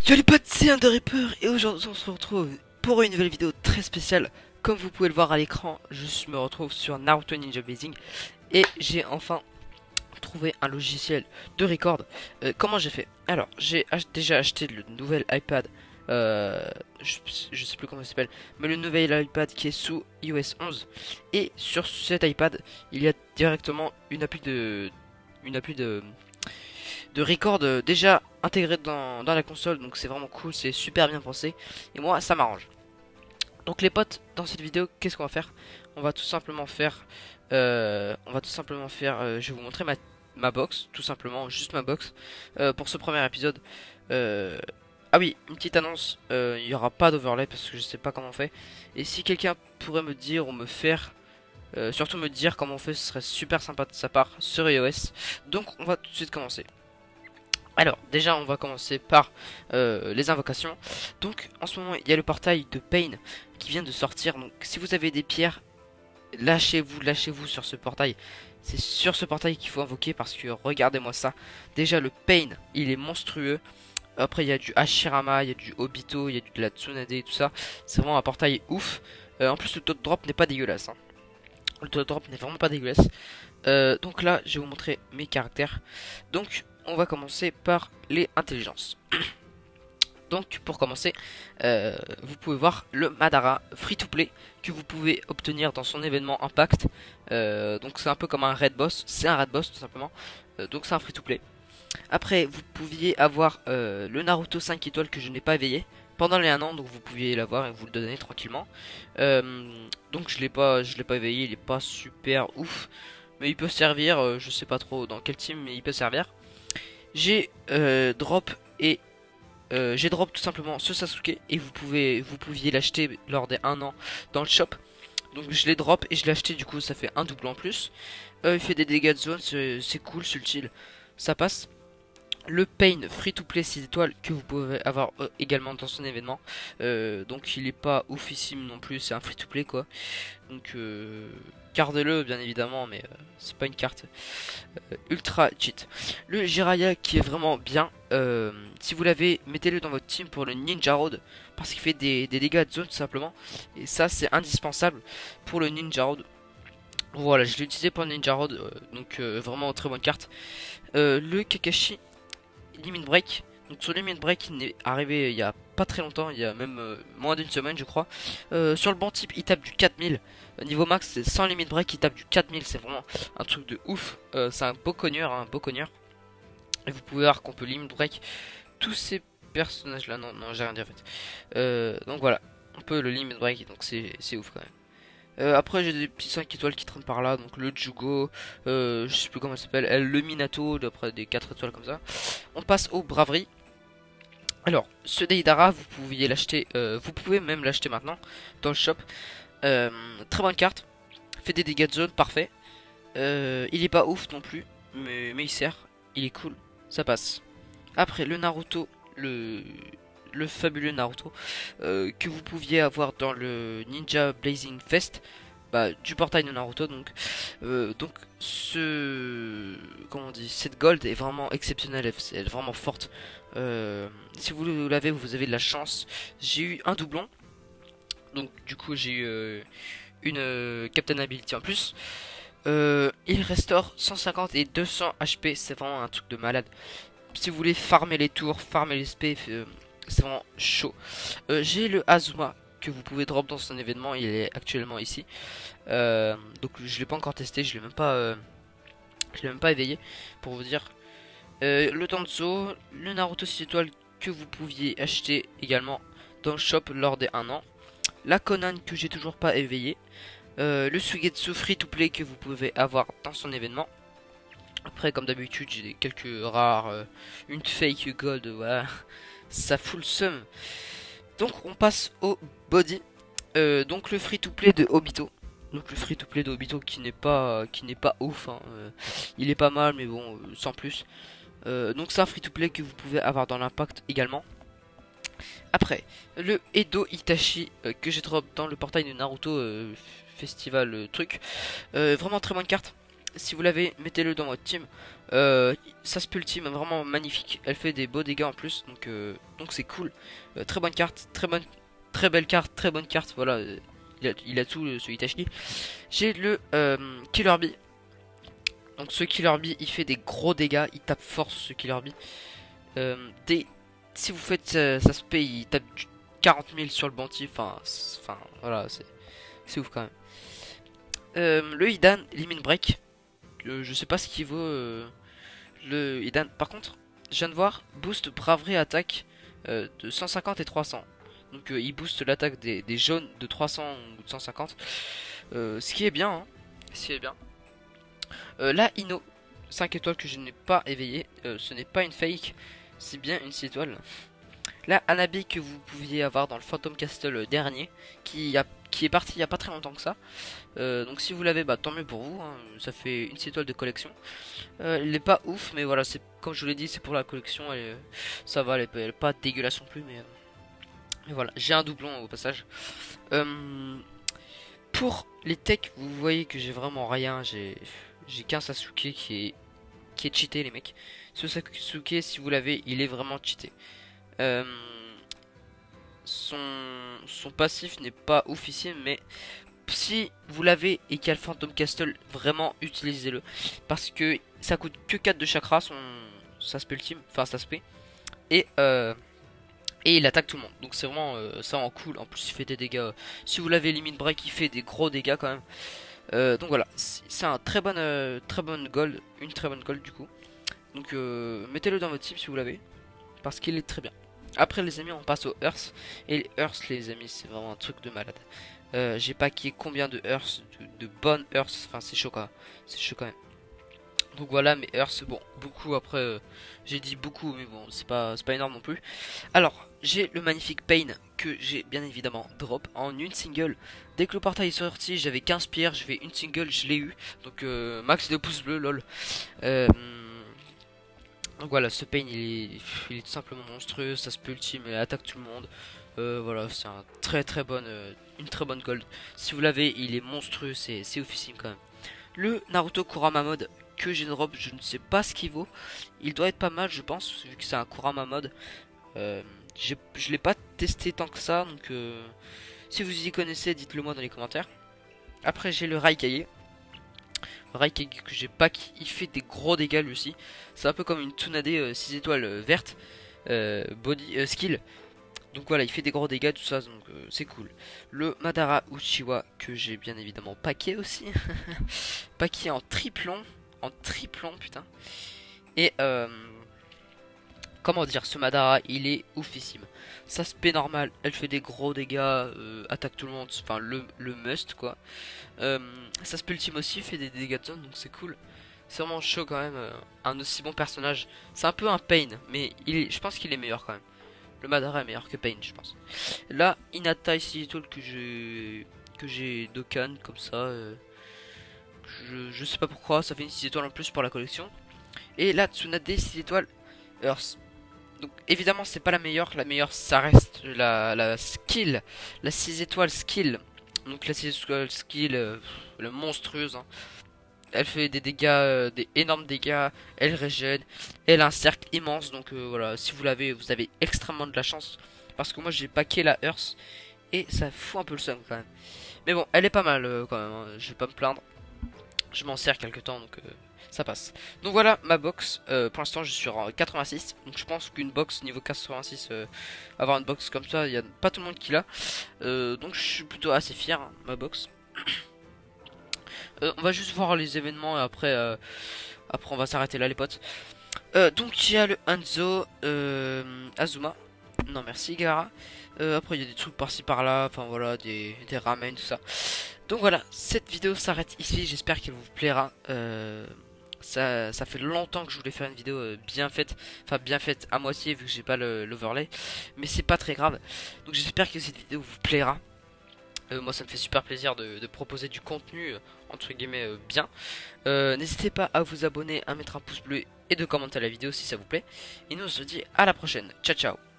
Yo les potes, c'est Underreaper et aujourd'hui on se retrouve pour une nouvelle vidéo très spéciale. Comme vous pouvez le voir à l'écran, me retrouve sur Naruto Ninja Blazing et j'ai enfin trouvé un logiciel de record. Comment j'ai fait? Alors, déjà acheté le nouvel iPad, je sais plus comment ça s'appelle, mais le nouvel iPad qui est sous iOS 11. Et sur cet iPad, il y a directement une appli de record déjà intégré dans la console, donc c'est vraiment cool, c'est super bien pensé et moi ça m'arrange. Donc les potes, dans cette vidéo qu'est-ce qu'on va faire? On va tout simplement faire je vais vous montrer ma box, tout simplement, juste ma box pour ce premier épisode. Ah oui, une petite annonce, il n'y aura pas d'overlay parce que je sais pas comment on fait, et si quelqu'un pourrait me dire ou me faire surtout me dire comment on fait, ce serait super sympa de sa part sur iOS. Donc on va tout de suite commencer. Alors, déjà, on va commencer par les invocations. Donc, en ce moment, il y a le portail de Pain qui vient de sortir. Donc, si vous avez des pierres, lâchez-vous sur ce portail. C'est sur ce portail qu'il faut invoquer parce que regardez-moi ça. Déjà, le Pain, il est monstrueux. Après, il y a du Hashirama, il y a du Obito, il y a de la Tsunade et tout ça. C'est vraiment un portail ouf. En plus, le taux de drop n'est pas dégueulasse, hein. Le taux de drop n'est vraiment pas dégueulasse. Donc là, je vais vous montrer mes caractères. Donc, on va commencer par les intelligences. Donc, pour commencer, vous pouvez voir le Madara free to play que vous pouvez obtenir dans son événement Impact. Donc, c'est un peu comme un raid boss. C'est un raid boss, tout simplement. Donc, c'est un free to play. Après, vous pouviez avoir le Naruto 5 étoiles que je n'ai pas éveillé pendant les 1 an, donc vous pouviez l'avoir et vous le donner tranquillement. Donc je l'ai pas éveillé, il est pas super ouf, mais il peut servir. Je sais pas trop dans quel team, mais il peut servir. J'ai j'ai drop tout simplement ce Sasuke et vous pouviez l'acheter lors des 1 an dans le shop. Donc je l'ai drop et je l'ai acheté, du coup ça fait un double en plus. Il fait des dégâts de zone, c'est cool, subtil, ça passe. Le Pain free to play 6 étoiles que vous pouvez avoir également dans son événement. Donc il est pas oufissime non plus, c'est un free to play quoi. Donc gardez-le bien évidemment, mais c'est pas une carte ultra cheat. Le Jiraiya qui est vraiment bien, si vous l'avez, mettez-le dans votre team pour le Ninja Road parce qu'il fait des dégâts de zone tout simplement. Et ça c'est indispensable pour le Ninja Road. Voilà, je l'ai utilisé pour le Ninja Road, donc vraiment très bonne carte. Le Kakashi Limit Break. Donc sur Limit Break, il est arrivé il y a pas très longtemps, il y a même moins d'une semaine je crois. Sur le bon type, il tape du 4000. Niveau max, c'est sans Limit Break, il tape du 4000. C'est vraiment un truc de ouf. C'est un beau cogneur, un beau cogneur. Et vous pouvez voir qu'on peut Limit Break tous ces personnages là. Non, non, j'ai rien dit en fait. Donc voilà, on peut le Limit Break, donc c'est ouf quand même. Après j'ai des petits 5 étoiles qui traînent par là, donc le Jugo, je sais plus comment elle s'appelle, le Minato, d'après des 4 étoiles comme ça. On passe au Bravery. Alors, ce Deidara, vous pouviez l'acheter, vous pouvez même l'acheter maintenant dans le shop. Très bonne carte, fait des dégâts de zone, parfait. Il est pas ouf non plus, mais il sert, il est cool, ça passe. Après le Naruto, le fabuleux Naruto que vous pouviez avoir dans le Ninja Blazing Fest, bah, du portail de Naruto. Donc comment on dit, cette gold est vraiment exceptionnelle, elle est vraiment forte. Si vous l'avez, vous avez de la chance. J'ai eu un doublon, donc du coup j'ai eu une Captain Ability en plus. Il restaure 150 et 200 HP, c'est vraiment un truc de malade. Si vous voulez farmer les tours, farmer les SP, c'est vraiment chaud. J'ai le Azuma que vous pouvez drop dans son événement, il est actuellement ici. Donc je l'ai pas encore testé, je l'ai même pas éveillé pour vous dire. Le Danzo, le Naruto 6 étoiles que vous pouviez acheter également dans le shop lors des 1 an. La Conan que j'ai toujours pas éveillé. Le Suigetsu free to play que vous pouvez avoir dans son événement. Après, comme d'habitude, j'ai quelques rares, une fake gold, voilà, ça fout le seum. Donc, on passe au body. Donc, le free to play de Obito. Donc, le free to play de Obito qui n'est pas ouf, hein. Il est pas mal, mais bon, sans plus. Donc, c'est un free to play que vous pouvez avoir dans l'impact également. Après, le Edo Itachi que j'ai drop dans le portail de Naruto Festival truc. Vraiment très bonne carte. si vous l'avez, mettez-le dans votre team. Ça se peut le team vraiment magnifique. Elle fait des beaux dégâts en plus, donc c'est cool. Très bonne carte, très belle carte, très bonne carte. Voilà, il a tout ce Itachi. J'ai le Killer Bee. Donc ce Killer Bee, il fait des gros dégâts, il tape fort ce Killer Bee. Si vous faites ça se paye, il tape 40 000 sur le bounty. Enfin voilà, c'est ouf quand même. Le Hidan, Limit Break. Je sais pas ce qu'il vaut le Hidan. Par contre, je viens de voir boost braverie attaque de 150 et 300. Donc il booste l'attaque des jaunes de 300 ou de 150. Ce qui est bien, hein. Ce qui est bien. Là, Ino, 5 étoiles que je n'ai pas éveillé. Ce n'est pas une fake, c'est bien une 6 étoiles. Là, Anabi que vous pouviez avoir dans le Phantom Castle dernier, qui est parti il n'y a pas très longtemps que ça. Donc si vous l'avez, bah tant mieux pour vous, hein. Ça fait une 6 étoile de collection. Elle n'est pas ouf, mais voilà, c'est comme je vous l'ai dit, c'est pour la collection. Ça va, elle est pas dégueulasse non plus, mais voilà, j'ai un doublon au passage. Pour les techs, vous voyez que j'ai vraiment rien. J'ai qu'un Sasuke qui est cheaté, les mecs. Ce Sasuke, si vous l'avez, il est vraiment cheaté. Son passif n'est pas oufissime, mais si vous l'avez et qu'il y a le Phantom Castle, vraiment utilisez-le. Parce que ça coûte que 4 de chakra, ça se ultime, enfin ça se paie. Et il attaque tout le monde. Donc c'est vraiment ça en cool. En plus il fait des dégâts. Si vous l'avez Limit Break, il fait des gros dégâts quand même. Donc voilà, c'est un très bonne gold, une très bonne gold du coup. Donc mettez-le dans votre team si vous l'avez, parce qu'il est très bien. Après les amis, on passe aux Earth. Et les Earth, les amis, c'est vraiment un truc de malade. J'ai packé combien de Earth, de bonnes Earth. Enfin c'est chaud quand même. C'est chaud quand même. Donc voilà mes Earth, bon beaucoup après j'ai dit beaucoup mais bon c'est pas énorme non plus. Alors j'ai le magnifique Pain que j'ai bien évidemment drop en une single. Dès que le portail est sorti j'avais 15 pierres, j'ai fait une single, je l'ai eu. Donc max de pouces bleus lol. Donc voilà, ce Pain il est tout simplement monstrueux, ça se peut ultime et attaque tout le monde. Voilà, c'est un une très bonne gold. Si vous l'avez, il est monstrueux, c'est oufissime quand même. Le Naruto Kurama mode que j'ai drop, je ne sais pas ce qu'il vaut. Il doit être pas mal, je pense, vu que c'est un Kurama mode. Je l'ai pas testé tant que ça, donc si vous y connaissez, dites-le moi dans les commentaires. Après, j'ai le Raikage. Raikage que j'ai pas, il fait des gros dégâts lui aussi. C'est un peu comme une Tsunade 6 étoiles verte, body skill. Donc voilà, il fait des gros dégâts, tout ça, donc c'est cool. Le Madara Uchiwa que j'ai bien évidemment packé aussi. Packé en triplon, putain. Et comment dire, ce Madara, il est oufissime. Ça se paie normal, elle fait des gros dégâts, attaque tout le monde, enfin le must quoi. Ça se peut ultime aussi, fait des dégâts de zone, donc c'est cool. C'est vraiment chaud quand même, un aussi bon personnage. C'est un peu un Pain, mais je pense qu'il est meilleur quand même. Le Madara est meilleur que Pain, je pense. Là, Hinata 6 étoiles que j'ai Dokkan comme ça. Je sais pas pourquoi, ça fait une 6 étoiles en plus pour la collection. Et là, Tsunade 6 étoiles Earth. Donc évidemment c'est pas la meilleure ça reste la skill, la 6 étoiles skill. Donc la 6 étoiles skill, la monstrueuse, hein. Elle fait des dégâts, des énormes dégâts, elle régène, elle a un cercle immense. Donc voilà, si vous l'avez, vous avez extrêmement de la chance. Parce que moi j'ai packé la Earth et ça fout un peu le seum quand même. Mais bon, elle est pas mal quand même, hein. Je vais pas me plaindre. Je m'en sers quelques temps donc ça passe. Donc voilà ma box. Pour l'instant je suis sur 86. Donc je pense qu'une box niveau 86, avoir une box comme ça, il n'y a pas tout le monde qui l'a. Donc je suis plutôt assez fier, hein, ma box. On va juste voir les événements et après on va s'arrêter là les potes. Donc il y a le Hanzo, Azuma. Non merci Gara. Après il y a des trucs par-ci par-là. Enfin voilà, des ramen, tout ça. Donc voilà, cette vidéo s'arrête ici. J'espère qu'elle vous plaira. Ça fait longtemps que je voulais faire une vidéo bien faite. Enfin bien faite à moitié vu que j'ai pas l'overlay. Mais c'est pas très grave. Donc j'espère que cette vidéo vous plaira. Moi ça me fait super plaisir de proposer du contenu entre guillemets bien. N'hésitez pas à vous abonner, à mettre un pouce bleu et de commenter la vidéo si ça vous plaît. Et nous on se dit à la prochaine. Ciao ciao.